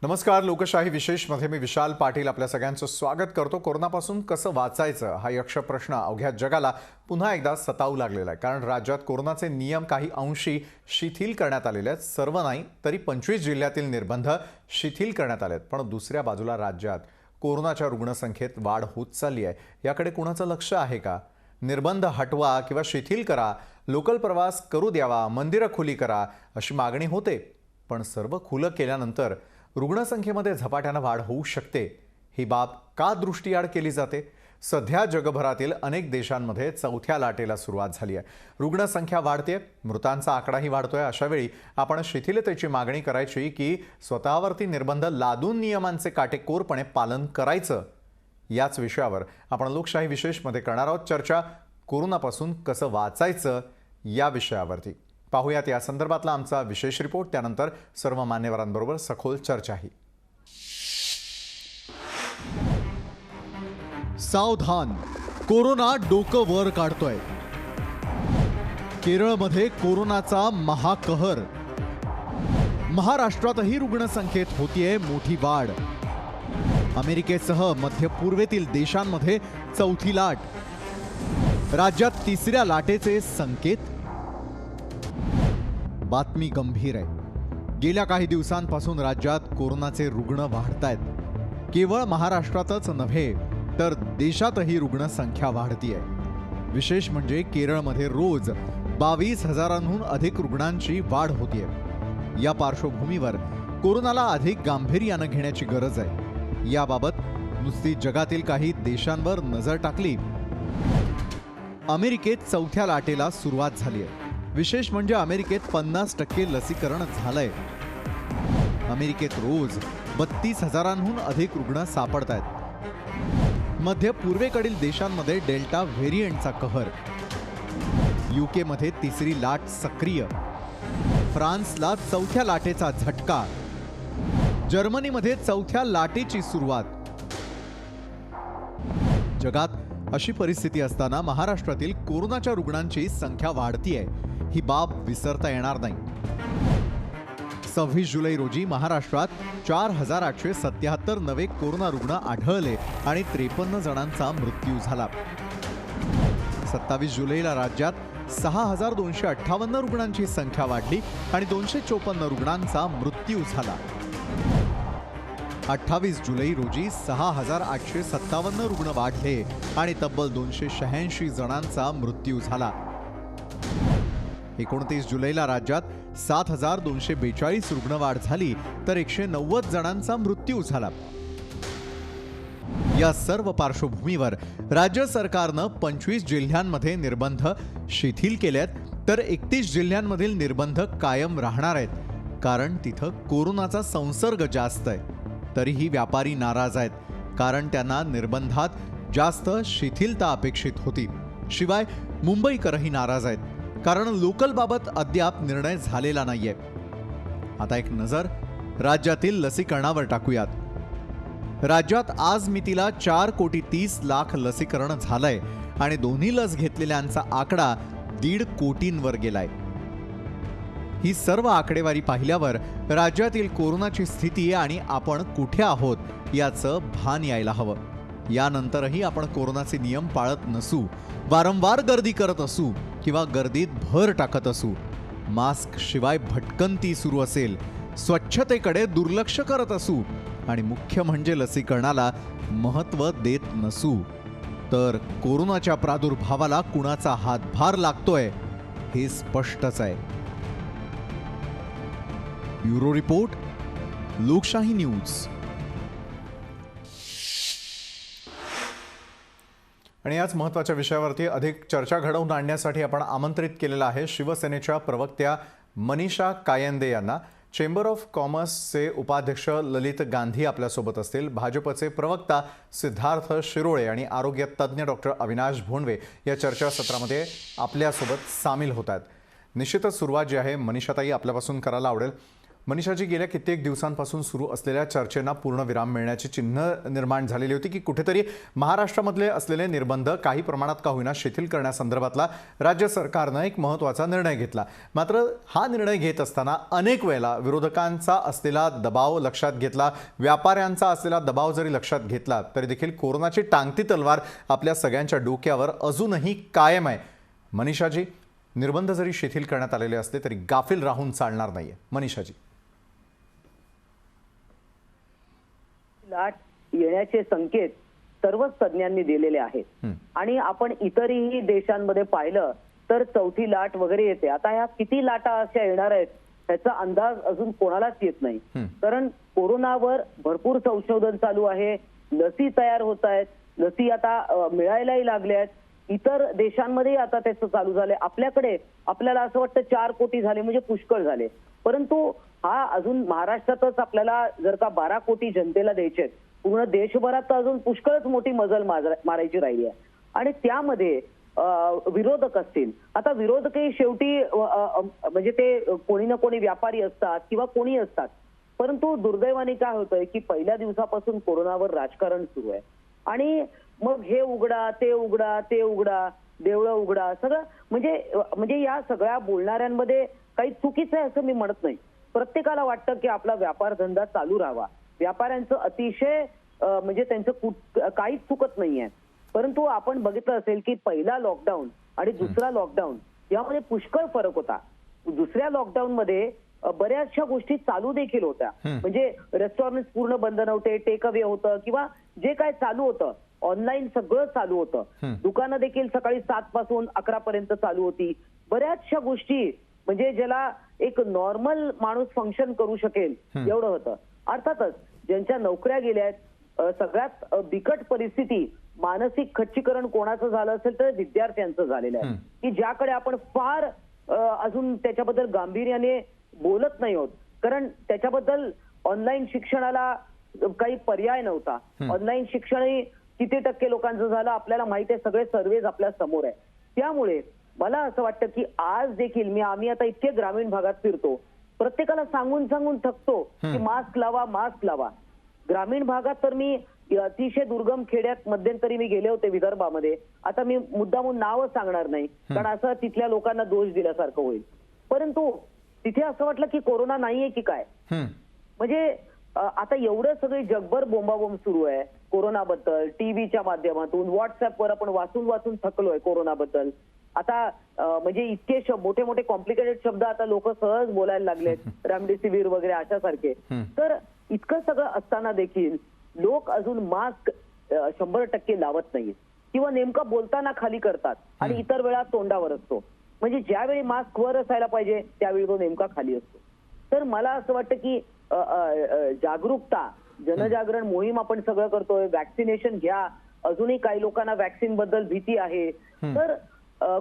नमस्कार. लोकशाही विशेषमध्ये मी विशाल पाटील आपल्या सगळ्यांचं स्वागत करतो. कोरोनापासून कसं वाचायचं हा यक्ष प्रश्न अवघ्या जगाला पुन्हा एकदा सतावू लागलेला आहे. कारण राज्यात कोरोनाचे नियम काही अंशी शिथिल करण्यात आलेले आहेत. सर्व नाही तरी 25 जिल्ह्यातील निर्बंध शिथिल करण्यात आले आहेत. पण दुसऱ्या बाजूला राज्यात कोरोनाच्या रुग्णसंख्येत वाढ होत चालली आहे. याकडे कोणाचं लक्ष आहे का? निर्बंध हटवा किंवा शिथिल करा, लोकल प्रवास करू द्यावा, मंदिरं खुली करा अशी मागणी होते. पण सर्व खुलं केल्यानंतर रुग्णसंख्येमध्ये झपाट्यानं वाढ होऊ शकते. ही बाब का दृष्टीआड केली जाते? सध्या जगभरातील अनेक देशांमध्ये चौथ्या लाटेला सुरुवात झाली आहे. रुग्णसंख्या वाढते, मृतांचा आकडाही वाढतोय. अशा वेळी आपण शिथिलतेची मागणी करायची की स्वतःवरती निर्बंध लादून नियमांचे काटेकोरपणे पालन करायचं? याच विषयावर आपण लोकशाही विशेषमध्ये करणार आहोत चर्चा. कोरोनापासून कसं वाचायचं या विषयावरती पाहूयात या संदर्भातला आमचा विशेष रिपोर्ट. त्यानंतर सर्व मान्यवरांबरोबर सखोल चर्चाही. सावधान, कोरोना डोकं वर काढतोय. केरळमध्ये कोरोनाचा महाकहर. महाराष्ट्रातही रुग्णसंख्येत होतीये मोठी वाढ. अमेरिकेसह मध्य पूर्वेतील देशांमध्ये चौथी लाट. राज्यात तिसऱ्या लाटेचे संकेत. बातमी गंभीर आहे. गेल्या काही दिवसांपासून राज्यात कोरोनाचे रुग्ण वाढतायत. केवळ महाराष्ट्रातच नव्हे तर देशातही रुग्णसंख्या वाढतीये. विशेष म्हणजे केरळमध्ये रोज 22,000हून अधिक रुग्णांची वाढ होतीये. या पार्श्वभूमीवर कोरोनाला अधिक गांभीर्यानं घेण्याची गरज आहे. याबाबत नुसती जगातील काही देशांवर नजर टाकली. अमेरिकेत चौथ्या लाटेला सुरुवात झाली आहे. विशेष म्हणजे अमेरिकेत 50% लसीकरण झालंय. अमेरिकेत रोज 32,000हून अधिक रुग्ण सापडत आहेत. मध्य पूर्वेकडील देशांमध्ये डेल्टा व्हेरियंटचा कहर. यूकेमध्ये तिसरी लाट सक्रिय. फ्रान्सला चौथ्या लाटेचा झटका. जर्मनीमध्ये चौथ्या लाटेची सुरुवात. जगात अशी परिस्थिती असताना महाराष्ट्रातील कोरोनाच्या रुग्णांची संख्या वाढतीये. ही बाब विसरता येणार नाही. 26 जुलै रोजी महाराष्ट्रात 4,877 नवे कोरोना रुग्ण आढळले आणि 53 जणांचा मृत्यू झाला. 27 जुलैला राज्यात 6,258 रुग्णांची संख्या वाढली आणि 254 रुग्णांचा मृत्यू झाला. 28 जुलै रोजी 6,857 रुग्ण वाढले आणि तब्बल 286 जणांचा मृत्यू झाला. 29 जुलैला राज्यात 7,242 रुग्णवाढ झाली तर 190 जणांचा मृत्यू झाला. या सर्व पार्श्वभूमीवर राज्य सरकारनं 25 जिल्ह्यांमध्ये निर्बंध शिथिल केलेत तर 31 जिल्ह्यांमधील निर्बंध कायम राहणार आहेत. कारण तिथं कोरोनाचा संसर्ग जास्त आहे. तरीही व्यापारी नाराज आहेत. कारण त्यांना निर्बंधात जास्त शिथिलता अपेक्षित होती. शिवाय मुंबईकरही नाराज आहेत. कारण लोकलबाबत अद्याप निर्णय झालेला नाहीये. आता एक नजर राज्यातील लसीकरणावर टाकूयात. राज्यात आज मितीला 4,30,00,000 लसीकरण झालंय आणि दोन्ही लस घेतलेल्यांचा आकडा 1.5 कोटींवर गेलाय. ही सर्व आकडेवारी पाहिल्यावर राज्यातील कोरोनाची स्थिती आणि आपण कुठे आहोत याचं भान यायला हवं. यानंतरही आपण कोरोनाचे नियम पाळत नसू, वारंवार गर्दी करत असू किंवा गर्दीत भर टाकत असू, मास्क शिवाय भटकंती सुरू असेल, स्वच्छतेकडे दुर्लक्ष करत असू आणि मुख्य म्हणजे लसीकरणाला महत्त्व देत नसू तर कोरोनाच्या प्रादुर्भावाला कुणाचा हातभार लागतोय हे स्पष्टच आहे. ब्युरो रिपोर्ट, लोकशाही न्यूज. आणि याच महत्त्वाच्या विषयावरती अधिक चर्चा घडवून आणण्यासाठी आपण आमंत्रित केलेलं आहे शिवसेनेच्या प्रवक्त्या मनीषा कायंदे यांना. चेंबर ऑफ कॉमर्सचे उपाध्यक्ष ललित गांधी आपल्यासोबत असतील. भाजपचे प्रवक्ता सिद्धार्थ शिरोळे आणि आरोग्य तज्ज्ञ डॉक्टर अविनाश भोंडवे या चर्चासत्रामध्ये आपल्यासोबत सामील होत आहेत. निश्चितच सुरुवात जी आहे मनीषाताई आपल्यापासून करायला आवडेल. मनीषाजी, गेल्या कित्येक दिवसांपासून सुरू असलेल्या चर्चेंना पूर्ण विराम मिळण्याची चिन्ह निर्माण झालेली होती की कुठेतरी महाराष्ट्रामधले असलेले निर्बंध काही प्रमाणात का होईना शिथिल करण्यासंदर्भातला राज्य सरकारनं एक महत्त्वाचा निर्णय घेतला. मात्र हा निर्णय घेत असताना अनेक वेळेला विरोधकांचा असलेला दबाव लक्षात घेतला, व्यापाऱ्यांचा असलेला दबाव जरी लक्षात घेतला तरी देखील कोरोनाची टांगती तलवार आपल्या सगळ्यांच्या डोक्यावर अजूनही कायम आहे. मनीषाजी, निर्बंध जरी शिथिल करण्यात आलेले असले तरी गाफील राहून चालणार नाहीये. मनीषाजी, लाट येण्याचे संकेत सर्वच तज्ञांनी दिलेले आहेत आणि आपण इतरही देशांमध्ये पाहिलं तर चौथी लाट वगैरे येते. आता ह्या किती लाटा अशा येणार आहेत त्याचा अंदाज अजून कोणालाच येत नाही, कारण कोरोनावर भरपूर संशोधन चालू आहे, लसी तयार होत आहेत, लसी आता मिळायलाही लागल्या आहेत, इतर देशांमध्ये आता त्याचं चालू झालंय. आपल्याकडे आपल्याला असं वाटतं 4 कोटी झाले म्हणजे पुष्कळ झाले, परंतु हा अजून महाराष्ट्रातच आपल्याला जर का 12 कोटी जनतेला द्यायचे आहेत, पूर्ण देशभरात तर अजून पुष्कळच मोठी मजल मारायची राहिली आहे. आणि त्यामध्ये विरोधक असतील, आता विरोधकही शेवटी म्हणजे ते कोणी ना कोणी व्यापारी असतात किंवा कोणी असतात, परंतु दुर्दैवाने काय होतंय की पहिल्या दिवसापासून कोरोनावर राजकारण सुरू आहे आणि मग हे उघडा ते उघडा ते उघडा देवळं उघडा सगळं म्हणजे या सगळ्या बोलणाऱ्यांमध्ये काही चुकीचं आहे असं मी म्हणत नाही. प्रत्येकाला वाटतं की आपला व्यापार धंदा चालू राहावा, व्यापाऱ्यांचं अतिशय म्हणजे त्यांचं काहीच चुकत नाहीये. परंतु आपण बघितलं असेल की पहिला लॉकडाऊन आणि दुसरा लॉकडाऊन यामध्ये पुष्कळ फरक होता. दुसऱ्या लॉकडाऊन मध्ये बऱ्याचशा गोष्टी चालू देखील होत्या, म्हणजे रेस्टॉरंट पूर्ण बंद नव्हते, टेक अवे होतं किंवा जे काय चालू होतं ऑनलाईन सगळं चालू होतं. दुकानं देखील सकाळी 7 पासून 11 पर्यंत चालू होती. बऱ्याचशा गोष्टी म्हणजे ज्याला एक नॉर्मल माणूस फंक्शन करू शकेल एवढं होतं. अर्थातच ज्यांच्या नोकऱ्या गेल्यात, सगळ्यात बिकट परिस्थिती मानसिक खच्चीकरण कोणाचं झालं असेल तर विद्यार्थ्यांचं झालेलं आहे की ज्याकडे आपण फार अजून त्याच्याबद्दल गांभीर्याने बोलत नाही आहोत, कारण त्याच्याबद्दल ऑनलाईन शिक्षणाला काही पर्याय नव्हता. ऑनलाईन शिक्षणही किती टक्के लोकांचं झालं आपल्याला माहिती आहे, सगळे सर्वेज आपल्या समोर आहे. त्यामुळे मला असं वाटतं की आज देखील आम्ही आता इतके ग्रामीण भागात फिरतो, प्रत्येकाला सांगून सांगून थकतो की मास्क लावा मास्क लावा. ग्रामीण भागात तर मी अतिशय दुर्गम खेड्यात मध्यंतरी मी गेले होते विदर्भामध्ये, आता मी मुद्दामून नावच सांगणार नाही कारण असं तिथल्या लोकांना दोष दिल्यासारखं होईल, परंतु तिथे असं वाटलं की कोरोना नाहीये की काय. म्हणजे आता एवढं सगळे जगभर बोंबाबोंब सुरू आहे कोरोनाबद्दल, टीव्हीच्या माध्यमातून व्हॉट्सअपवर आपण वाचून वाचून थकलोय कोरोनाबद्दल. आता म्हणजे इतके मोठे मोठे कॉम्प्लिकेटेड शब्द आता लोक सहज बोलायला लागलेत, रेमडेसिवीर वगैरे अशासारखे. तर इतकं सगळं असताना देखील लोक अजून मास्क 100% लावत नाहीत किंवा नेमका बोलताना खाली करतात आणि इतर वेळा तोंडावर असतो. म्हणजे ज्यावेळी मास्क वर असायला पाहिजे त्यावेळी तो नेमका खाली असतो. तर मला असं वाटतं की जागरूकता, जनजागरण मोहीम आपण सगळं करतोय, वॅक्सिनेशन घ्या, अजूनही काही लोकांना वॅक्सिन बद्दल भीती आहे, तर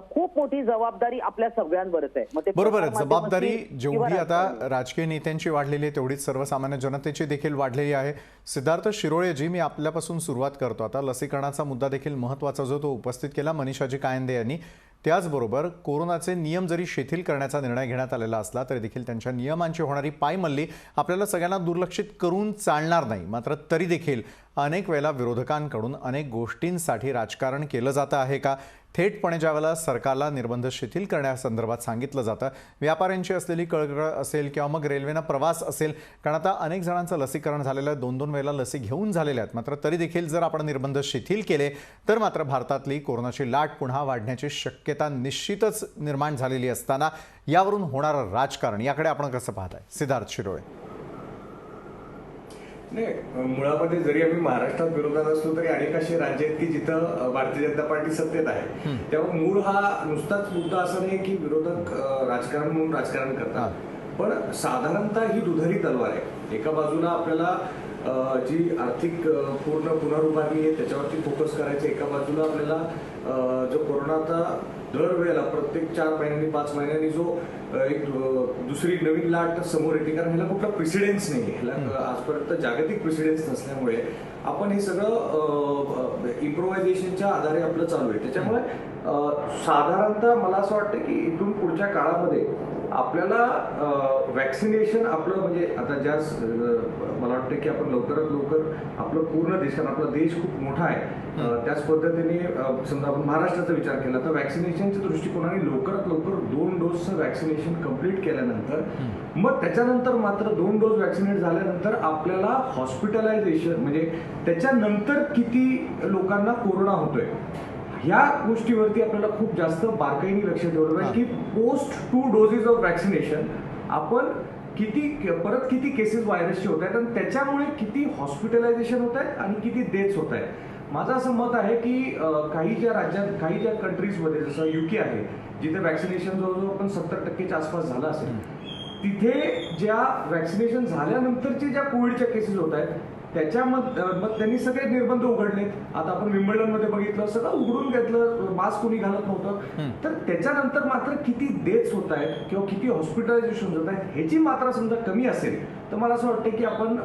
खूप मोठी जबाबदारी आपल्या सगळ्यांवरच आहे. मग ते बरोबर आहे, जबाबदारी जेवढी आता राजकीय नेत्यांची वाढलेली आहे तेवढीच सर्वसामान्य जनतेची देखील वाढलेली आहे. सिद्धार्थ शिरोळेजी, मी आपल्यापासून सुरुवात करतो. आता लसीकरणाचा मुद्दा देखील महत्त्वाचा जो तो उपस्थित केला मनीषाजी कायंदे यांनी. त्याचबरोबर कोरोनाचे नियम जरी शिथिल करण्याचा निर्णय घेण्यात आलेला असला तरी देखील त्यांच्या नियमांची होणारी पायमल्ली आपल्याला सगळ्यांना दुर्लक्षित करून चालणार नाही. मात्र तरी देखील अनेक वेळेला विरोधकांकडून अनेक गोष्टींसाठी राजकारण केलं जातं आहे का? थेटपणे ज्यावेळेला सरकारला निर्बंध शिथिल करण्यासंदर्भात सांगितलं जातं, व्यापाऱ्यांची असलेली कळकळ असेल किंवा मग रेल्वेनं प्रवास असेल, कारण आता अनेक जणांचं लसीकरण झालेलं आहे, 2-2 वेळेला लसी घेऊन झालेल्या आहेत. मात्र तरी देखील जर आपण निर्बंध शिथिल केले तर मात्र भारतातली कोरोनाची लाट पुन्हा वाढण्याची शक्यता निश्चितच निर्माण झालेली असताना यावरून होणारं राजकारण याकडे आपण कसं पाहताय? सिद्धार्थ शिरोळे. नाही, मुळामध्ये जरी आम्ही महाराष्ट्रात विरोधात असलो तरी अनेक अशी राज्य आहेत की जिथं भारतीय जनता पार्टी सत्तेत आहे. त्यामुळे मूळ हा नुसताच मुद्दा असा नाही की विरोधक राजकारण म्हणून राजकारण करतात, पण साधारणतः ही दुधारी तलवार आहे. एका बाजूला आपल्याला जी आर्थिक पूर्ण पुनरुभारणी आहे त्याच्यावरती फोकस करायचं, एका बाजूला आपल्याला जो कोरोनाचा दरवेळेला प्रत्येक 4 महिन्यांनी 5 महिन्यांनी जो एक दुसरी नवीन लाट समोर येते, कारण ह्याला कुठला प्रेसिडेन्स नाही, ह्याला आजपर्यंत जागतिक प्रेसिडेन्स नसल्यामुळे आपण हे सगळं इम्प्रोव्हायझेशनच्या आधारे आपलं चालू आहे. त्याच्यामुळे साधारणतः मला असं वाटतं की इथून पुढच्या काळामध्ये आपल्याला वॅक्सिनेशन आपलं म्हणजे आता मला वाटतं की आपण लवकरात लवकर आपलं पूर्ण देश, कारण आपला देश खूप मोठा आहे, त्याच पद्धतीने समजा आपण महाराष्ट्राचा विचार केला तर वॅक्सिनेशनच्या दृष्टिकोनाने लवकरात लवकर 2 डोसचं वॅक्सिनेशन कंप्लीट केल्यानंतर मग त्याच्यानंतर मात्र 2 डोस वॅक्सिनेट झाल्यानंतर आपल्याला हॉस्पिटलायझेशन म्हणजे त्याच्यानंतर किती लोकांना कोरोना होतोय ह्या गोष्टीवरती आपल्याला खूप जास्त बारकाईने लक्ष ठेवलं पाहिजे की पोस्ट 2 डोसेस ऑफ वॅक्सिनेशन आपण परत किती केसेस व्हायरसचे होत आहेत आणि त्याच्यामुळे किती हॉस्पिटलायझेशन होत आहेत आणि किती डेथ्स होत आहेत. माझं असं मत आहे की काही ज्या कंट्रीजमध्ये जसं UK आहे जिथे वॅक्सिनेशन जवळजवळ पण 70% आसपास झालं असेल, तिथे ज्या वॅक्सिनेशन झाल्यानंतरचे ज्या कोविडच्या केसेस होत आहेत त्याच्यामध्ये मग त्यांनी सगळे निर्बंध उघडलेत. आता आपण विम्बल्डन मध्ये बघितलं सगळं उघडून घेतलं, मास्क कोणी घालत नव्हतं, तर त्याच्यानंतर मात्र किती डेथ्स होत आहेत किंवा किती हॉस्पिटलायझेशन होत आहेत ह्याची मात्रा समजा कमी असेल तर मला असं वाटतं की आपण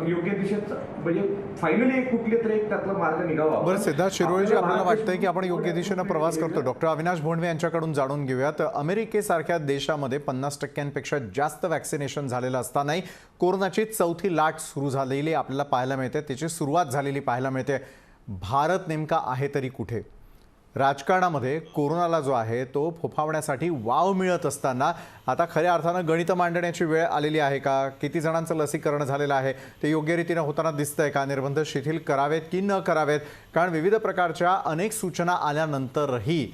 योग्य दिशेत म्हणजे फायनली कुठले तरी एक त्यातला मार्ग निघावा. बरं सिद्धार्थ शिरोळेजी, आपल्याला वाटतंय की आपण योग्य दिशेनं प्रवास करतो. डॉक्टर अविनाश भोंडवे यांच्याकडून जाणून घेऊयात. अमेरिकेसारख्या देशामध्ये 50%पेक्षा जास्त वॅक्सिनेशन झालेलं असतानाही कोरोनाची चौथी लाट सुरू झालेली आपल्याला पाहायला मिळते, त्याची सुरुवात झालेली पाहायला मिळते. भारत नेमका आहे तरी कुठे? राजकारणामध्ये कोरोनाला जो आहे तो फोफावण्यासाठी वाव मिळत असताना आता खऱ्या अर्थानं गणित मांडण्याची वेळ आलेली आहे का? किती जणांचं लसीकरण झालेलं आहे ते योग्य रीतीनं होताना दिसतंय का? निर्बंध शिथिल करावेत की न करावेत? कारण विविध प्रकारच्या अनेक सूचना आल्यानंतरही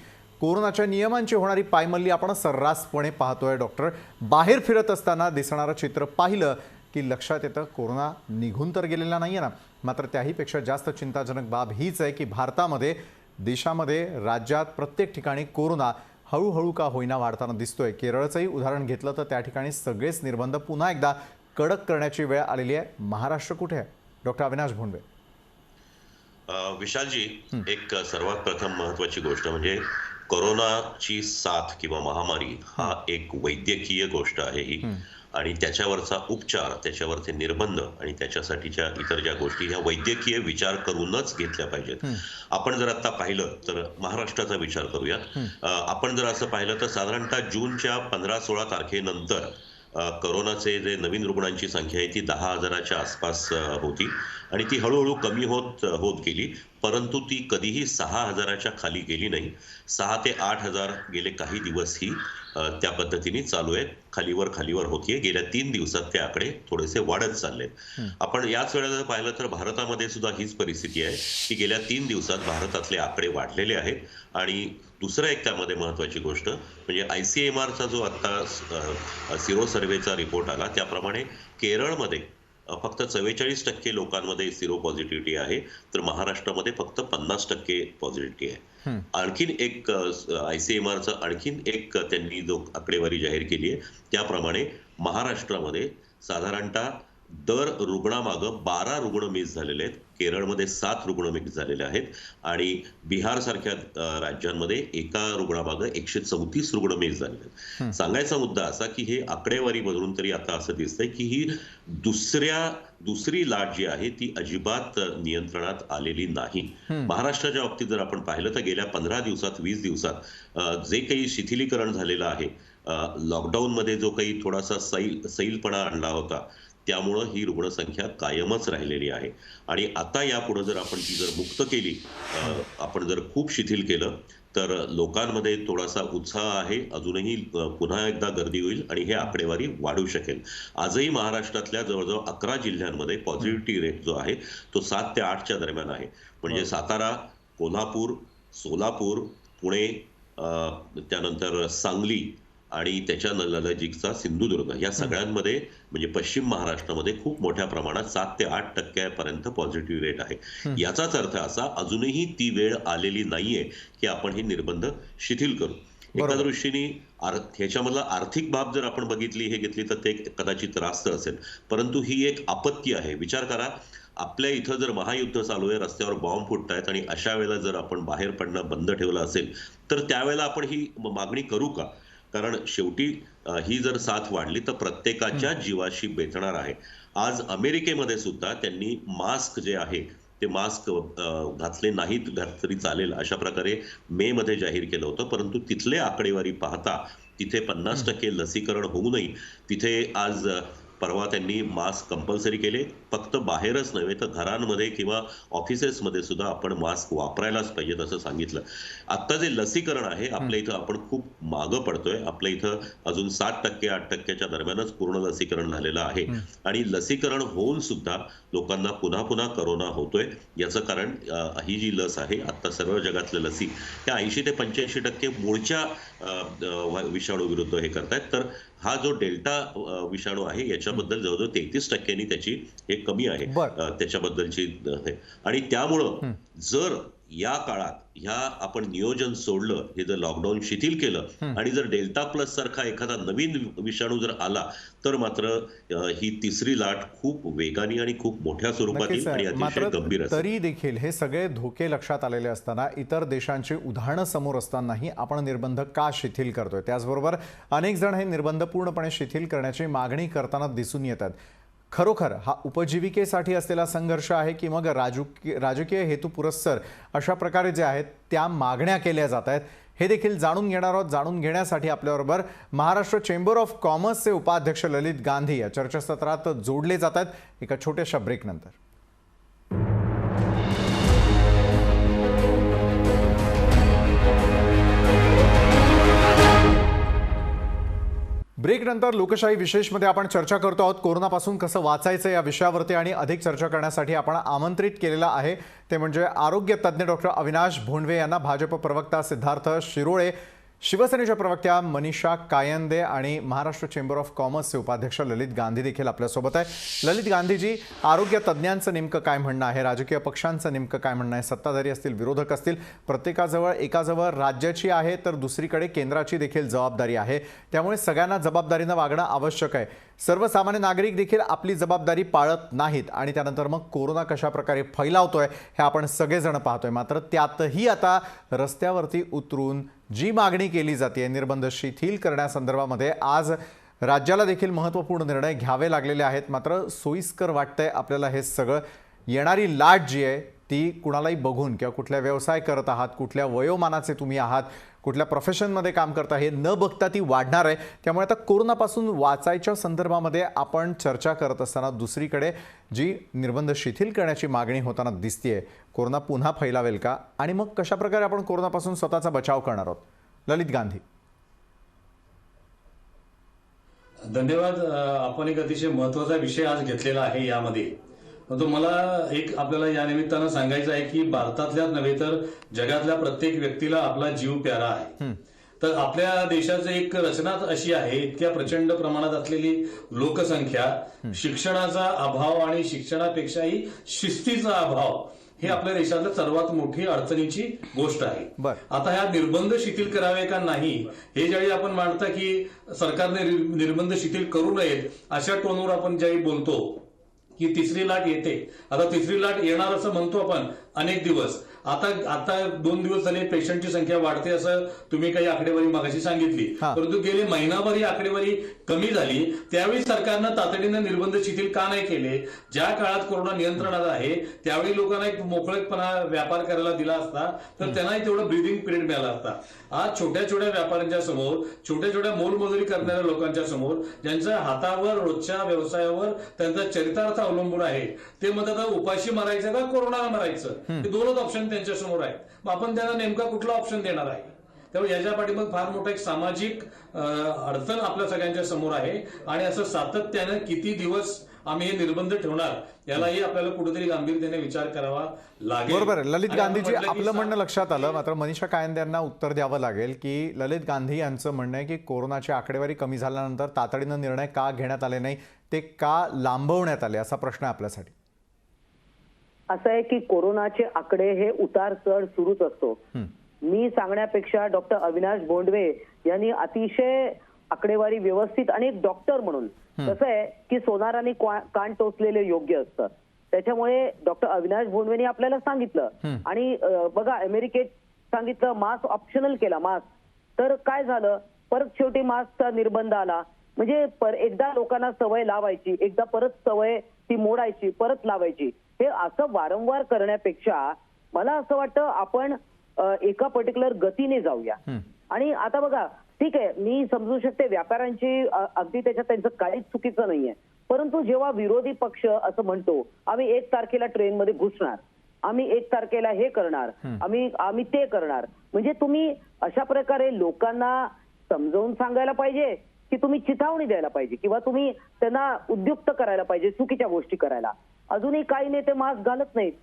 कोरोनाच्या नियमांची होणारी पायमल्ली आपण सर्रासपणे पाहतोय. डॉक्टर, बाहेर फिरत असताना दिसणारं चित्र पाहिलं की लक्षात येतं कोरोना निघून तर गेलेला नाही आहे ना. मात्र त्याहीपेक्षा जास्त चिंताजनक बाब हीच आहे की भारतामध्ये, देशामध्ये, राज्यात प्रत्येक ठिकाणी कोरोना हळूहळू का होईना वाढताना दिसतोय. केरळचंही उदाहरण घेतलं तर त्या ठिकाणी सगळेच निर्बंध पुन्हा एकदा कडक करण्याची वेळ आलेली आहे. महाराष्ट्र कुठे आहे? डॉक्टर अविनाश भोंडवे. विशालजी, एक सर्वात प्रथम महत्वाची गोष्ट म्हणजे कोरोनाची साथ किंवा महामारी हा एक वैद्यकीय गोष्ट आहे ही, आणि त्याच्यावरचा उपचार, त्याच्यावरचे निर्बंध आणि त्याच्यासाठीच्या इतर ज्या गोष्टी ह्या वैद्यकीय विचार करूनच घेतल्या पाहिजेत. आपण जर आता पाहिलं तर महाराष्ट्राचा विचार करूया. आपण जर असं पाहिलं तर साधारणतः जूनच्या 15-16 तारखेनंतर कोरोनाचे जे नवीन रुग्णांची संख्या आहे ती 10,000च्या आसपास होती आणि ती हळूहळू कमी होत गेली, परंतु ती कधीही 6,000च्या खाली गेली नाही. 6 ते 8,000 गेले काही दिवस ही त्या पद्धतीने चालू आहेत, खालीवर होतीये. गेल्या 3 दिवसात ते आकडे थोडेसे वाढत चाललेत. आपण याच वेळेला जर पाहिलं तर भारतामध्ये सुद्धा हीच परिस्थिती आहे की गेल्या 3 दिवसात भारतातले आकडे वाढलेले आहेत. आणि दुसरं एक त्यामध्ये महत्वाची गोष्ट म्हणजे ICMRचा जो आता सिरो सर्व्हेचा रिपोर्ट आला त्याप्रमाणे केरळमध्ये फक्त 44% लोकांमध्ये सिरो पॉझिटिव्हिटी आहे, तर महाराष्ट्रामध्ये फक्त 50% पॉझिटिव्हिटी आहे. आणखीन एक ICMRचा आणखीन एक त्यांनी जो आकडेवारी जाहीर केली आहे त्याप्रमाणे महाराष्ट्रामध्ये साधारणतः दर रुग्णामागं 12 रुग्ण मिस झालेले आहेत. केरळमध्ये 7 रुग्ण मिस झालेले आहेत आणि बिहार सारख्या राज्यांमध्ये एका रुग्णामागं 134 रुग्ण मिस झालेले आहेत. सांगायचा मुद्दा असा की हे आकडेवारी बदलून तरी आता असं दिसतंय की ही दुसरी लाट जी आहे ती अजिबात नियंत्रणात आलेली नाही. महाराष्ट्राच्या बाबतीत जर आपण पाहिलं तर गेल्या 15 दिवसात 20 दिवसात जे काही शिथिलीकरण झालेलं आहे, लॉकडाऊनमध्ये जो काही थोडासा सैलपणा आणला होता त्यामुळं ही रुग्णसंख्या कायमच राहिलेली आहे. आणि आता यापुढे जर आपण ती जर मुक्त केली, आपण जर खूप शिथिल केलं तर लोकांमध्ये थोडासा उत्साह आहे, अजूनही पुन्हा एकदा गर्दी होईल आणि हे आकडेवारी वाढू शकेल. आजही महाराष्ट्रातल्या जवळजवळ 11 जिल्ह्यांमध्ये पॉझिटिव्हिटी रेट जो आहे तो 7 ते 8च्या दरम्यान आहे. म्हणजे सातारा, कोल्हापूर, सोलापूर, पुणे, त्यानंतर सांगली आणि त्याच्या नजीकचा सिंधुदुर्ग या सगळ्यांमध्ये म्हणजे पश्चिम महाराष्ट्रामध्ये खूप मोठ्या प्रमाणात 7 ते 8% पॉझिटिव्ह रेट आहे. याचाच अर्थ असा अजूनही ती वेळ आलेली नाहीये की आपण हे निर्बंध शिथिल करू. एका दृष्टीने ह्याच्यामधला आर्थिक बाब जर आपण घेतली तर ते कदाचित रास्त असेल, परंतु ही एक आपत्ती आहे. विचार करा, आपल्या इथं जर महायुद्ध चालू आहे, रस्त्यावर बॉम्ब फुटतायत आणि अशा वेळेला जर आपण बाहेर पडणं बंद ठेवलं असेल तर त्यावेळेला आपण ही मागणी करू का? कारण शेवटी ही जर साथ वाढली तर प्रत्येकाच्या जीवाशी बेतणार आहे. आज अमेरिकेमध्ये सुद्धा त्यांनी मास्क जे आहे ते मास्क घातले नाहीत तरी चालेल अशा प्रकारे मे मध्ये जाहीर केलं होतं, परंतु तिथले आकडेवारी पाहता तिथे 50% लसीकरण होऊनही तिथे आज परवा त्यांनी मास्क कंपल्सरी केले. फक्त बाहेरच नव्हे तर घरांमध्ये किंवा ऑफिसेसमध्ये सुद्धा आपण मास्क वापरायलाच पाहिजेत असं सांगितलं. आता जे लसीकरण आहे आपल्या इथं आपण खूप मागं पडतोय. आपल्या इथं अजून 7% 8%च्या दरम्यानच पूर्ण लसीकरण झालेलं आहे आणि लसीकरण होऊन सुद्धा लोकांना पुन्हा पुन्हा करोना होतोय. याचं कारण ही जी लस आहे आता सर्व जगातल्या लसी त्या 80 ते 85% मूळच्या विषाणू विरुद्ध हे करतायत. तर हा जो डेल्टा विषाणू आहे याच्याबद्दल जवळजवळ 33% त्याची हे कमी आहे त्याच्याबद्दलची आणि त्यामुळं जर या काळात ह्या आपण नियोजन सोडलं, हे जर लॉकडाऊन शिथिल केलं आणि जर डेल्टा प्लस सारखा एखादा नवीन विषाणू जर आला तर मात्र ही तिसरी लाट खूप वेगाने आणि खूप मोठ्या स्वरूपात येईल आणि अतिशय गंभीर असेल. तरी देखील हे सगळे धोके लक्षात आलेले असताना इतर देशांची उदाहरणं समोर असतानाही आपण निर्बंध का शिथिल करतोय? त्याचबरोबर अनेक जण हे निर्बंध पूर्णपणे शिथिल करण्याची मागणी करताना दिसून येतात. खरोखर हा उपजीविकेसाठी असलेला संघर्ष आहे की मग राजकीय हेतू पुरस्सर अशा प्रकारे जे आहेत त्या मागण्या केल्या जात आहेत? हे देखील जाणून घेणार आहोत. जाणून घेण्यासाठी आपल्याबरोबर महाराष्ट्र चेंबर ऑफ कॉमर्सचे उपाध्यक्ष ललित गांधी या चर्चासत्रात जोडले जात आहेत एका छोट्याशा ब्रेकनंतर. ब्रेकनंतर लोकशाही विशेषमध्ये आपण चर्चा करतो आहोत कोरोनापासून कसं वाचायचं या विषयावरती आणि अधिक चर्चा करण्यासाठी आपण आमंत्रित केलेला आहे ते म्हणजे आरोग्य तज्ज्ञ डॉक्टर अविनाश भोंडवे यांना, भाजप प्रवक्ता सिद्धार्थ शिरोळे, शिवसेनेच्या प्रवक्त्या मनीषा कायंदे आणि महाराष्ट्र चेंबर ऑफ कॉमर्सचे उपाध्यक्ष ललित गांधी देखील आपल्यासोबत आहे. ललित गांधीजी, आरोग्य तज्ज्ञांचं नेमकं काय म्हणणं आहे, राजकीय पक्षांचं नेमकं काय म्हणणं आहे, सत्ताधारी असतील विरोधक असतील, प्रत्येकाजवळ एकाजवळ राज्याची आहे तर दुसरीकडे केंद्राची देखील जबाबदारी आहे. त्यामुळे सगळ्यांना जबाबदारीनं वागणं आवश्यक आहे. सर्वसामान्य नागरिक देखील आपली जबाबदारी पाळत नाहीत आणि त्यानंतर मग कोरोना कशा प्रकारे फैलावतोय हे आपण सगळेजण पाहतोय. मात्र त्यातही आता रस्त्यावरती उतरून जी मागणी केली जाते निर्बंध शिथिल करण्यासंदर्भामध्ये आज राज्याला देखील महत्त्वपूर्ण निर्णय घ्यावे लागलेले आहेत. मात्र सोयीस्कर वाटतंय आपल्याला हे सगळं. येणारी लाट जी आहे ती कुणालाही बघून किंवा कुठल्या व्यवसाय करत आहात, कुठल्या वयोमानाचे तुम्ही आहात, कुठल्या प्रोफेशनमध्ये काम करता हे न बघता ती वाढणार आहे. त्यामुळे आता कोरोनापासून वाचायच्या संदर्भामध्ये आपण चर्चा करत असताना दुसरीकडे जी निर्बंध शिथिल करण्याची मागणी होताना दिसतेय, कोरोना पुन्हा फैलावेल का आणि मग कशा प्रकारे आपण कोरोनापासून स्वतःचा बचाव करणार आहोत? ललित गांधी. धन्यवाद. आपण एक अतिशय महत्वाचा विषय आज घेतलेला आहे यामध्ये. तो मला एक आपल्याला या निमित्तानं सांगायचं आहे की भारतातल्याच नव्हे तर जगातल्या प्रत्येक व्यक्तीला आपला जीव प्यारा आहे. तर आपल्या देशाचं एक रचनाच अशी आहे, इतक्या प्रचंड प्रमाणात असलेली लोकसंख्या, शिक्षणाचा अभाव आणि शिक्षणापेक्षाही शिस्तीचा अभाव हे आपल्या देशातल्या सर्वात मोठी अडचणीची गोष्ट आहे. आता ह्या निर्बंध शिथिल करावे का नाही हे ज्यावेळी आपण मांडता की सरकारने निर्बंध शिथिल करू नयेत अशा टोनवर आपण ज्यावेळी बोलतो की तिसरी लाट येते, आता तिसरी लाट येणार असं म्हणतो आपण अनेक दिवस. आता 2 दिवस झाले पेशंटची संख्या वाढते असं तुम्ही काही आकडेवारी मागाशी सांगितली, परंतु गेले महिनाभर ही आकडेवारी कमी झाली. त्यावेळी सरकारनं तातडीनं निर्बंध शिथिल का नाही केले? ज्या काळात कोरोना नियंत्रणात आहे त्यावेळी लोकांना एक मोकळेपणा व्यापार करायला दिला असता तर त्यांनाही तेवढं ब्रिदिंग पिरियड मिळाला असता. आज छोट्या छोट्या व्यापाऱ्यांच्या समोर, छोट्या छोट्या मोलमजुरी करणाऱ्या लोकांच्या समोर, ज्यांच्या हातावर रोजच्या व्यवसायावर त्यांचा चरितार्थ अवलंबून आहे, ते म्हणतात उपाशी मारायचं का कोरोनाला मारायचं, हे दोनच ऑप्शन त्यांच्या समोर आहेत. मग आपण त्यांना नेमका कुठला ऑप्शन देणार आहे? त्यामुळे याच्या पाठीमागे फार मोठा एक सामाजिक अडचण आपल्या सगळ्यांच्या समोर आहे आणि असं सातत्यानं किती दिवस आम्ही हे निर्बंध ठेवणार यालाही आपल्याला कुठेतरी गांभीर्याने विचार करावा लागेल. बरोबर. ललित गांधीजी, आपलं म्हणणं लक्षात आलं. मात्र मनीषा कायंदे यांना उत्तर द्यावं लागेल की ललित गांधी यांचं म्हणणं आहे की कोरोनाची आकडेवारी कमी झाल्यानंतर तातडीनं निर्णय का घेण्यात आले नाही, ते का लांबवण्यात आले, असा प्रश्न आहे आपल्यासाठी. असं आहे की कोरोनाचे आकडे हे उतार चढ सुरूच असतो. मी सांगण्यापेक्षा डॉक्टर अविनाश भोंडवे यांनी अतिशय आकडेवारी व्यवस्थित आणि एक डॉक्टर म्हणून, कसं आहे की सोनाराने कान टोचलेले योग्य असतं, त्याच्यामुळे डॉक्टर अविनाश भोंडवेनी आपल्याला सांगितलं. आणि बघा, अमेरिकेत सांगितलं मास्क ऑप्शनल केला मास्क, तर काय झालं, परत शेवटी मास्कचा निर्बंध आला. म्हणजे एकदा लोकांना सवय लावायची, एकदा परत सवय ती मोडायची, परत लावायची. हे असं वारंवार करण्यापेक्षा मला असं वाटतं आपण एका पर्टिक्युलर गतीने जाऊया. आणि आता बघा, ठीक आहे, मी समजू शकते व्यापाऱ्यांची अगदी त्याच्यात त्यांचं काहीच चुकीचं नाहीये. परंतु जेव्हा विरोधी पक्ष असं म्हणतो आम्ही 1 तारखेला ट्रेनमध्ये घुसणार, आम्ही 1 तारखेला हे करणार, आम्ही ते करणार, म्हणजे तुम्ही अशा प्रकारे लोकांना समजावून सांगायला पाहिजे की तुम्ही चिथावणी द्यायला पाहिजे किंवा तुम्ही त्यांना उद्युक्त करायला पाहिजे चुकीच्या गोष्टी करायला. अजूनही काही नेते मास्क घालत नाहीत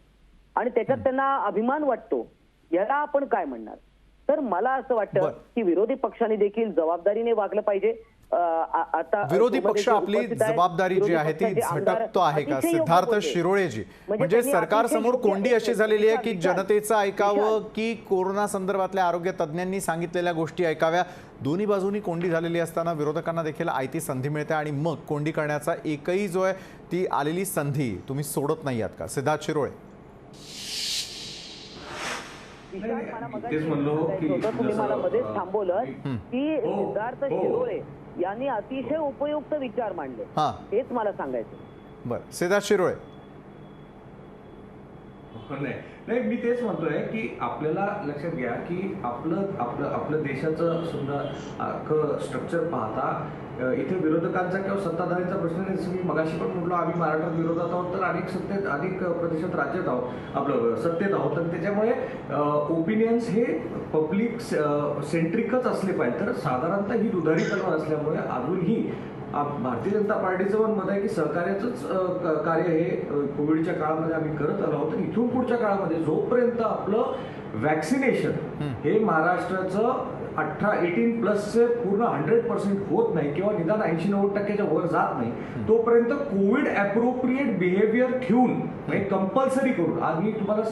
आणि त्याच्यात त्यांना अभिमान वाटतो. याला आपण काय म्हणणार? तर मला असं वाटतं की विरोधी पक्षांनी देखील जबाबदारीने वागलं पाहिजे. आता विरोधी पक्ष आपली जबाबदारी जी आहे ती झटकतो आहे का? सिद्धार्थ शिरोळेजी, म्हणजे सरकार समोर कोंडी अशी झालेली आहे की जनतेचं ऐकावं की कोरोना संदर्भातल्या आरोग्य तज्ज्ञांनी सांगितलेल्या गोष्टी ऐकाव्या, दोन्ही बाजूनी कोंडी झालेली असताना विरोधकांना देखील आयती संधी मिळते आणि मग कोंडी करण्याचा एकही जो आहे ती आलेली संधी तुम्ही सोडत नाही आहात का? सिद्धार्थ शिरोळे. तेच म्हणलो की तुम्ही मला मध्येच थांबवलं की सिद्धार्थ शिरोळे यांनी अतिशय उपयुक्त विचार मांडले, हेच मला सांगायचं. बरं, सिद्धार्थ शिरोळे. नाही, मी तेच म्हणतोय की आपल्याला लक्षात घ्या की आपलं देशाचं सुद्धा स्ट्रक्चर पाहता इथे विरोधकांचा किंवा सत्ताधारीचा प्रश्न नाही. जसं मी मगाशी पण म्हटलो आम्ही महाराष्ट्रात विरोधात आहोत तर अनेक प्रदेशात राज्यात आहोत, आपलं सत्तेत आहोत, तर त्याच्यामुळे ओपिनियन्स हे पब्लिक सेंट्रिकच असले पाहिजे. तर साधारणतः ही दुधारीकरण असल्यामुळे अजूनही भारतीय जनता पार्टीचं पण मत आहे की सहकार्याचंच कार्य हे कोविडच्या काळामध्ये आम्ही करत आलो आहोत. इथून पुढच्या काळामध्ये जोपर्यंत आपलं वॅक्सिनेशन हे महाराष्ट्राचं 18+ पूर्ण 100% होत नाही किंवा निदान 80-90% वर जात नाही, तोपर्यंत कोविड अप्रोप्रिएट बिहेवियर ठेवून म्हणजे कंपल्सरी करून, आज मी तुम्हाला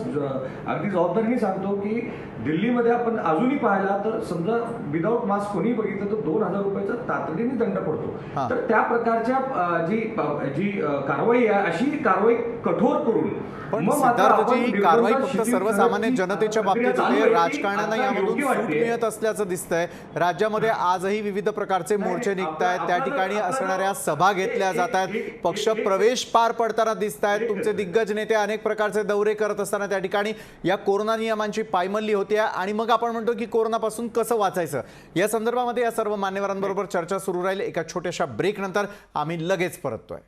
अगदी जबाबदारीने सांगतो की दिल्लीमध्ये आपण अजूनही पाहिला तर समजा विदाऊट मास्क कोणी बघितलं तर 2000 रुपयाचा तातडीने दंड पडतो. तर त्या प्रकारच्या जी कारवाई आहे अशी कारवाई कठोर करून, पण सिद्धार्थजी ही कारवाई फक्त सर्वसामान्य जनतेच्या बाबतीत होते, राजकारण्यांना यामधून सूट मिळत असल्याचं दिसतंय. राज्यामध्ये आजही विविध प्रकारचे मोर्चे निघत आहेत, त्या ठिकाणी असणाऱ्या सभा घेतल्या जात आहेत, पक्ष प्रवेश पार पडताना दिसत आहेत, तुमचे दिग्गज नेते अनेक प्रकारचे दौरे करत असताना त्या ठिकाणी या कोरोना नियमांची पायमल्ली होते आणि मग आपण म्हणतो की कोरोनापासून कसं वाचायचं या संदर्भामध्ये या सर्व मान्यवरांबरोबर चर्चा सुरू राहील. एका छोट्याशा ब्रेक नंतर आम्ही लगेच परततोय.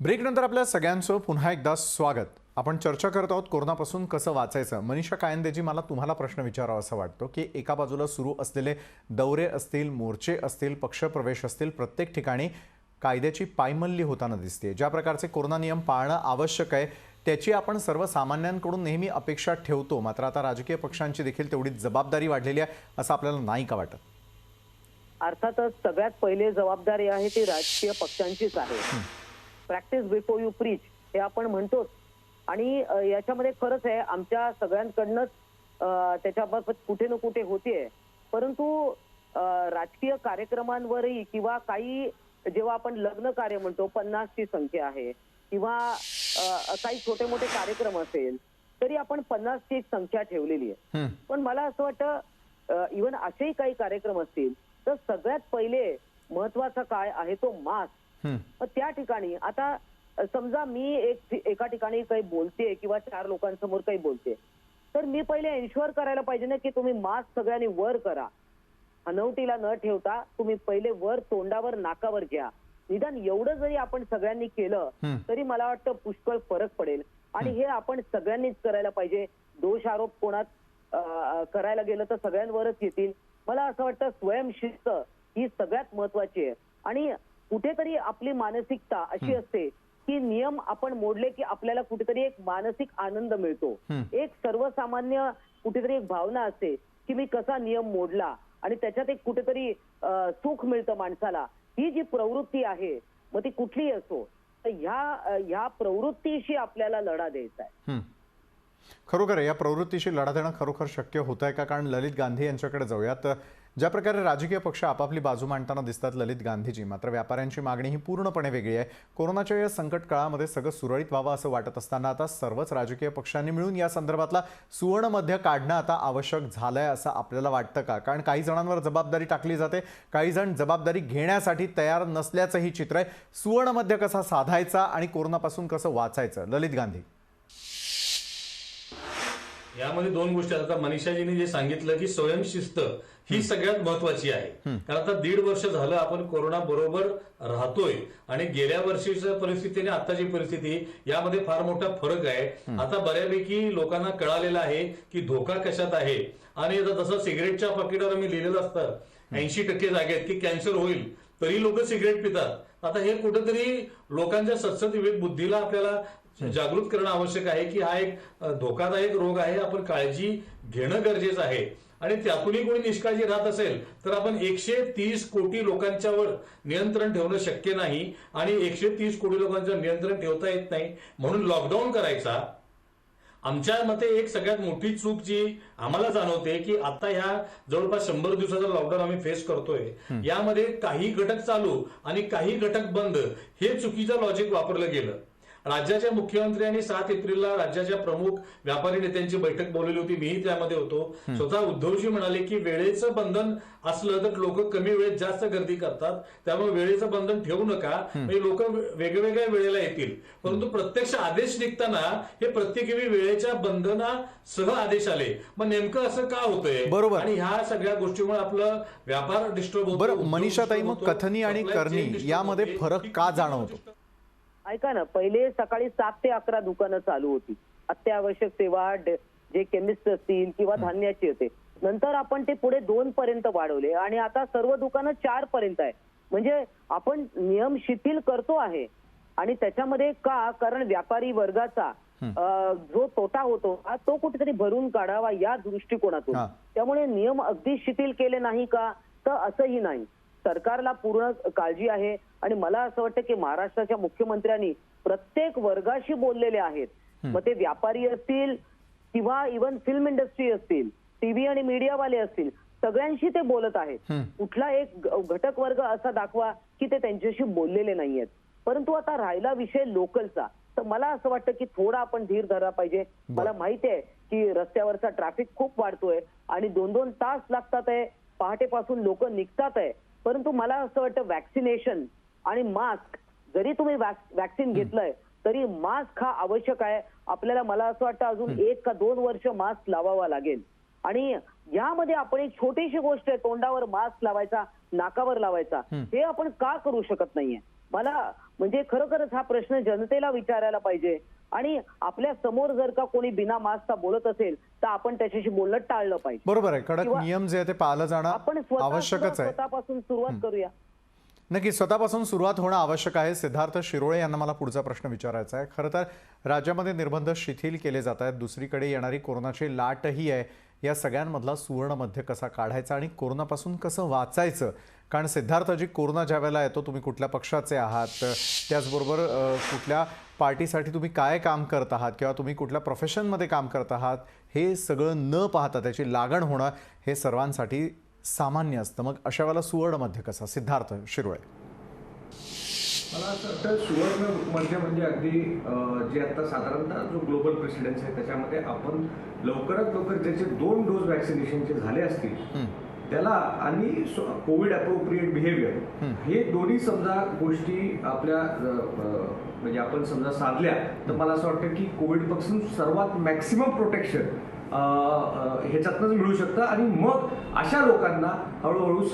ब्रेक नंतर आपल्या सगळ्यांचं पुन्हा एकदा स्वागत. आपण चर्चा करत आहोत कोरोनापासून कसं वाचायचं. मनीषा कायंदेजी, मला तुम्हाला प्रश्न विचारावा असं वाटतो की एका बाजूला सुरू असलेले दौरे असतील, मोर्चे असतील, पक्षप्रवेश असतील, प्रत्येक ठिकाणी कायद्याची पायमल्ली होताना दिसते. ज्या प्रकारचे कोरोना नियम पाळणं आवश्यक आहे त्याची आपण सर्वसामान्यांकडून नेहमी अपेक्षा ठेवतो, मात्र आता राजकीय पक्षांची देखील तेवढीच जबाबदारी वाढलेली आहे असं आपल्याला नाही का वाटत? अर्थातच सगळ्यात पहिले जबाबदारी आहे ती राजकीय पक्षांचीच आहे. प्रॅक्टिस बिफोर यू प्रीच हे आपण म्हणतोच आणि याच्यामध्ये खरंच आहे आमच्या सगळ्यांकडनंच त्याच्याबाबत कुठे ना कुठे होतीये. परंतु राजकीय कार्यक्रमांवरही किंवा काही जेव्हा आपण लग्न कार्य म्हणतो 50ची संख्या आहे किंवा काही छोटे मोठे कार्यक्रम असेल तरी आपण 50ची एक संख्या ठेवलेली आहे. पण मला असं वाटतं इव्हन असेही काही कार्यक्रम असतील तर सगळ्यात पहिले महत्वाचा काय आहे तो मास्क. त्या ठिकाणी आता समजा मी एका ठिकाणी काही बोलते किंवा 4 लोकांसमोर काही बोलते तर मी पहिले एन्श्युअर करायला पाहिजे ना की तुम्ही मास्क सगळ्यांनी वर करा, हनवटीला न ठेवता तुम्ही पहिले वर तोंडावर नाकावर घ्या. निदान एवढं जरी आपण सगळ्यांनी केलं तरी मला वाटतं पुष्कळ फरक पडेल आणि हे आपण सगळ्यांनीच करायला पाहिजे. दोष आरोप कोणात करायला गेलं तर सगळ्यांवरच येतील. मला असं वाटतं स्वयंशिस्त ही सगळ्यात महत्वाची आहे आणि कुठेतरी आपली मानसिकता अशी असते की नियम आपण मोडले की आपल्याला कुठेतरी एक मानसिक आनंद मिळतो, एक सर्वसामान्य कुठेतरी एक भावना असते की मी कसा नियम मोडला आणि त्याच्यात एक कुठेतरी सुख मिळतं माणसाला. ही जी प्रवृत्ती आहे मग ती कुठलीही असो तर ह्या प्रवृत्तीशी आपल्याला लढा द्यायचा आहे. खरोखर या प्रवृत्तीशी लढा देणं खरोखर शक्य होत आहे का? कारण ललित गांधी यांच्याकडे जाऊयात. ज्या प्रकारे राजकीय पक्ष आपापली बाजू मांडताना दिसतात ललित गांधीजी, मात्र व्यापाऱ्यांची मागणी ही पूर्णपणे वेगळी आहे. कोरोनाच्या या संकट काळामध्ये सगळं सुरळीत व्हावं असं वाटत असताना आता सर्वच राजकीय पक्षांनी मिळून या संदर्भातला सुवर्ण मध्य काढणं आता आवश्यक झालंय असं आपल्याला वाटतं का? कारण काही जणांवर जबाबदारी टाकली जाते, काही जण जबाबदारी घेण्यासाठी तयार नसल्याचंही चित्र आहे. सुवर्ण मध्य कसा साधायचा आणि कोरोनापासून कसं वाचायचं? ललित गांधी. यामध्ये दोन गोष्टी आहेत. आता मनीषाजींनी जे सांगितलं की स्वयंशिस्त ही सगळ्यात महत्वाची आहे. कारण आता 1.5 वर्ष झालं आपण कोरोना बरोबर राहतोय आणि गेल्या वर्षीच्या परिस्थिती आणि आताची परिस्थिती यामध्ये फार मोठा फरक आहे. आता बऱ्यापैकी लोकांना कळालेलं आहे की धोका कशात आहे. आणि आता जसं सिगरेटच्या पाकिटावर मी लिहिलेलं असतं 80% जागेत की कॅन्सर होईल तरी लोक सिगरेट पितात. आता हे कुठेतरी लोकांच्या सद्सद विवेक बुद्धीला आपल्याला जागृत करणं आवश्यक आहे की हा एक धोकादायक रोग आहे, आपण काळजी घेणं गरजेचं आहे. आणि त्यातूनही कोणी निष्काळजी राहत असेल तर आपण 130 कोटी लोकांच्यावर नियंत्रण ठेवणं शक्य नाही आणि 130 कोटी लोकांचं नियंत्रण ठेवता येत नाही म्हणून लॉकडाऊन करायचा. आमच्या मते एक सगळ्यात मोठी चूक जी आम्हाला जाणवते की आता ह्या जवळपास 100 दिवसाचा लॉकडाऊन आम्ही फेस करतोय, यामध्ये काही घटक चालू आणि काही घटक बंद हे चुकीचं लॉजिक वापरलं गेलं. राज्याच्या मुख्यमंत्र्यांनी 7 एप्रिलला राज्याच्या प्रमुख व्यापारी नेत्यांची बैठक बोलवली होती, मीही त्यामध्ये होतो. स्वतः उद्धवजी म्हणाले की वेळेचं बंधन असलं तर लोक कमी वेळेत जास्त गर्दी करतात, त्यामुळे वेळेचं बंधन ठेवू नका, म्हणजे लोक वेगवेगळ्या वेळेला येतील. परंतु प्रत्यक्ष आदेश निघताना हे प्रत्येक वेळी वेळेच्या बंधनासह आदेश आले. मग नेमकं असं का होतंय? बरोबर. आणि ह्या सगळ्या गोष्टीमुळे आपलं व्यापार डिस्टर्ब होतो. बरं मनीषाताई, मग कथनी आणि करणी यामध्ये फरक का जाणवतो? ऐका ना, पहिले सकाळी 7 ते 11 दुकानं चालू होती. अत्यावश्यक सेवा, जे केमिस्ट असतील किंवा धान्याचे होते. नंतर आपण ते पुढे 2 पर्यंत वाढवले आणि आता सर्व दुकानं 4 पर्यंत आहे. म्हणजे आपण नियम शिथिल करतो आहे. आणि त्याच्यामध्ये का? कारण व्यापारी वर्गाचा जो तोटा होतो तो कुठेतरी भरून काढावा या दृष्टिकोनातून. त्यामुळे नियम अगदी शिथिल केले नाही का? तर असंही नाही. सरकारला पूर्ण काळजी आहे आणि मला असं वाटतं की महाराष्ट्राच्या मुख्यमंत्र्यांनी प्रत्येक वर्गाशी बोललेले आहेत. मग ते व्यापारी असतील किंवा इव्हन फिल्म इंडस्ट्री असतील, टीव्ही आणि मीडियावाले असतील, सगळ्यांशी ते बोलत आहेत. कुठला एक घटक वर्ग असा दाखवा की ते त्यांच्याशी बोललेले नाहीयेत. परंतु आता राहिला विषय लोकलचा, तर मला असं वाटतं की थोडा आपण धीर धरला पाहिजे. मला माहिती आहे की रस्त्यावरचा ट्रॅफिक खूप वाढतोय आणि 2-2 तास लागतात आहे, पहाटेपासून लोक निघतात आहे. परंतु मला असं वाटतं वॅक्सिनेशन आणि मास्क, जरी तुम्ही वॅक्सिन घेतलंय तरी मास्क हा आवश्यक आहे. आपल्याला मला असं वाटतं अजून 1 का 2 वर्ष मास्क लावावा लागेल. आणि यामध्ये आपण एक छोटीशी गोष्ट आहे, तोंडावर मास्क लावायचा, नाकावर लावायचा, हे आपण का करू शकत नाहीये? मला म्हणजे खरोखरच हा प्रश्न जनतेला विचारायला पाहिजे. आणि आपल्या समोर जर का कोणी बिना मास्कचा बोलत असेल तर आपण त्याच्याशी बोलणं टाळलं पाहिजे. बरोबर आहे. कडक नियम जे आहे ते पाळलं जाणं आपण आवश्यकच आहे. स्वतःपासून सुरुवात करूया. नक्की स्वतःपासून सुरुवात होणं आवश्यक आहे. सिद्धार्थ शिरोळे यांना मला पुढचा प्रश्न विचारायचा आहे. खरं तर राज्यामध्ये निर्बंध शिथिल केले जात आहेत, दुसरीकडे येणारी कोरोनाची लाटही आहे. या सगळ्यांमधला सुवर्ण मध्य कसा काढायचा आणि कोरोनापासून कसं वाचायचं? कारण सिद्धार्थजी, कोरोना ज्या वेळेला येतो, तुम्ही कुठल्या पक्षाचे आहात, त्याचबरोबर कुठल्या पार्टीसाठी तुम्ही काय काम करत आहात किंवा तुम्ही कुठल्या प्रोफेशनमध्ये काम करत आहात, हे सगळं न पाहता त्याची लागण होणं हे सर्वांसाठी सामान्य असतं. मग अशा वेळेला सुवर्ण मध्य कसा? सिद्धार्थ शिरोळे. मला असं वाटतं सुवर्ण मध्य म्हणजे अगदी जे आता साधारणतः जो ग्लोबल प्रेसिडेन्सी आहे त्याच्यामध्ये आपण लवकरात लवकर ज्याचे 2 डोस वॅक्सिनेशनचे झाले असतील त्याला आणि कोविड अप्रोप्रिएट बिहेवियर हे दोन्ही समजा गोष्टी आपल्या म्हणजे आपण समजा साधल्या तर मला असं वाटतं की कोविड पासून सर्वात मॅक्सिमम प्रोटेक्शन ह्याच्यातनंच मिळू शकतं. आणि मग अशा लोकांना हळूहळू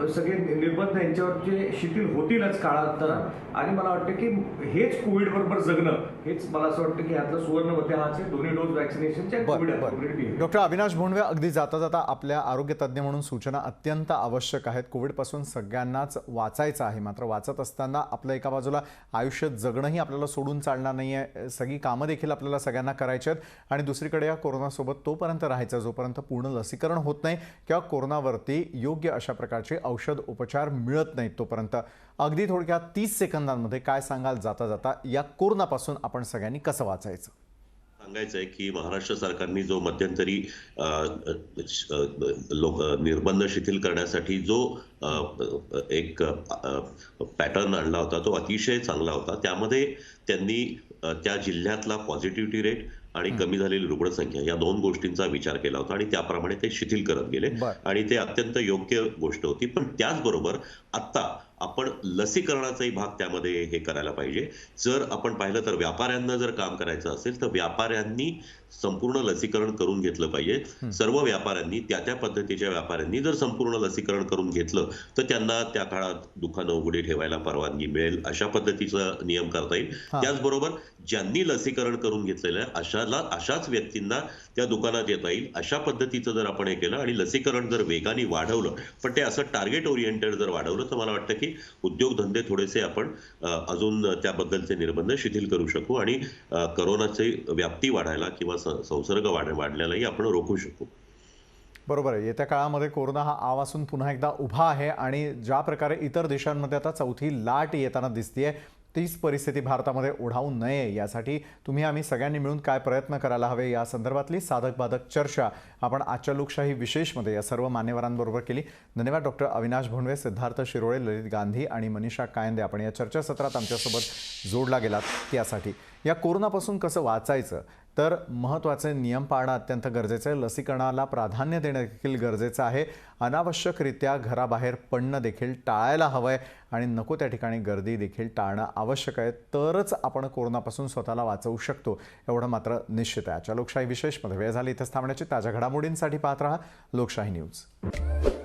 सगळे निर्बंध यांच्यावरचे शिथिल होतीलच काळांतरात. आणि मला वाटतं की हेच कोविड बरोबर जगणं, हेच मला असं वाटतं की ह्यातलं सुवर्ण मध्य हाच आहे, 2 डोस वॅक्सिनेशनच्या covid appropriate behaviour. Doctor Avinash Bhondwe, अगदी जाता जाता आपल्या आरोग्य तज्ज्ञ म्हणून सूचना अत्यंत आवश्यक आहेत. कोविडपासून सगळ्यांनाच वाचायचं आहे, मात्र वाचत असताना आपलं एका बाजूला आयुष्य जगणंही आपल्याला सोडून चालणार नाही आहे, सगळी कामं देखील आपल्याला सगळ्यांना करायची आहेत. आणि दुसरीकडे या कोरोनासोबत तोपर्यंत राहायचं जोपर्यंत पूर्ण लसीकरण होत नाही किंवा कोरोनावरती योग्य अशा प्रकारचे औषध उपचार मिळत नाहीत तोपर्यंत. अगदी थोडक्यात 30 सेकंदांमध्ये काय सांगाल जाता जाता, या कोरोनापासून आपण सगळ्यांनी कसं वाचायचं? सांगायचं आहे की महाराष्ट्र सरकारने जो मध्यंतरी निर्बंध शिथिल करण्यासाठी जो एक पॅटर्न आणला होता तो अतिशय चांगला होता. त्यामध्ये त्यांनी त्या जिल्ह्यातला पॉझिटिव्हिटी रेट आणि कमी झालेली रुग्णसंख्या या 2 गोष्टींचा विचार केला होता आणि त्याप्रमाणे ते शिथिल करत गेले आणि ते अत्यंत योग्य गोष्ट होती. पण त्याचबरोबर आता आपण लसीकरणाचाही भाग त्यामध्ये हे करायला पाहिजे. जर आपण पाहिलं तर व्यापाऱ्यांना जर काम करायचं असेल तर व्यापाऱ्यांनी संपूर्ण लसीकरण करून घेतलं पाहिजे. सर्व व्यापाऱ्यांनी त्या पद्धतीच्या व्यापाऱ्यांनी जर संपूर्ण लसीकरण करून घेतलं तर त्यांना त्या काळात दुकानं उघडी ठेवायला परवानगी मिळेल. अशा पद्धतीचा नियम करता येईल. त्याचबरोबर ज्यांनी लसीकरण करून घेतलेलं आहे अशाच व्यक्तींना त्या दुकानात येता येईल. अशा पद्धतीचं जर आपण हे केलं आणि लसीकरण जर वेगाने वाढवलं, पण ते असं टार्गेट ओरिएंटेड जर वाढवलं तर मला वाटतं की उद्योगधंदे थोडेसे आपण अजून त्याबद्दलचे निर्बंध शिथिल करू शकू आणि कोरोनाची व्याप्ती वाढायला किंवा संसर्ग वाढण्यालाही आपण रोखू शकू. बरोबर आहे. येत्या काळामध्ये कोरोना हा आवासून पुन्हा एकदा उभा आहे आणि ज्या प्रकारे इतर देशांमध्ये आता चौथी लाट येताना दिसतेय तीच परिस्थिती भारतामध्ये ओढावू नये यासाठी तुम्ही आम्ही सगळ्यांनी मिळून काय प्रयत्न करायला हवे या संदर्भातली साधक बाधक चर्चा आपण आजच्या लोकशाही विशेषमध्ये या सर्व मान्यवरांबरोबर केली. धन्यवाद डॉक्टर अविनाश भोंडवे, सिद्धार्थ शिरोळे, ललित गांधी आणि मनीषा कायंदे. आपण या चर्चासत्रात आमच्यासोबत जोडला गेलात त्यासाठी. या कोरोनापासून कसं वाचायचं तर महत्त्वाचे नियम पाळणं अत्यंत गरजेचं आहे. लसीकरणाला प्राधान्य देणं देखील गरजेचं आहे. अनावश्यकरित्या घराबाहेर पडणं देखील टाळायला हवं आहे आणि नको त्या ठिकाणी गर्दी देखील टाळणं आवश्यक आहे. तरच आपण कोरोनापासून स्वतःला वाचवू शकतो एवढं मात्र निश्चित आहे. आजच्या लोकशाही विशेषमध्ये वेळ झाली इथंच थांबण्याची. ताज्या घडामोडींसाठी पाहत रहा लोकशाही न्यूज.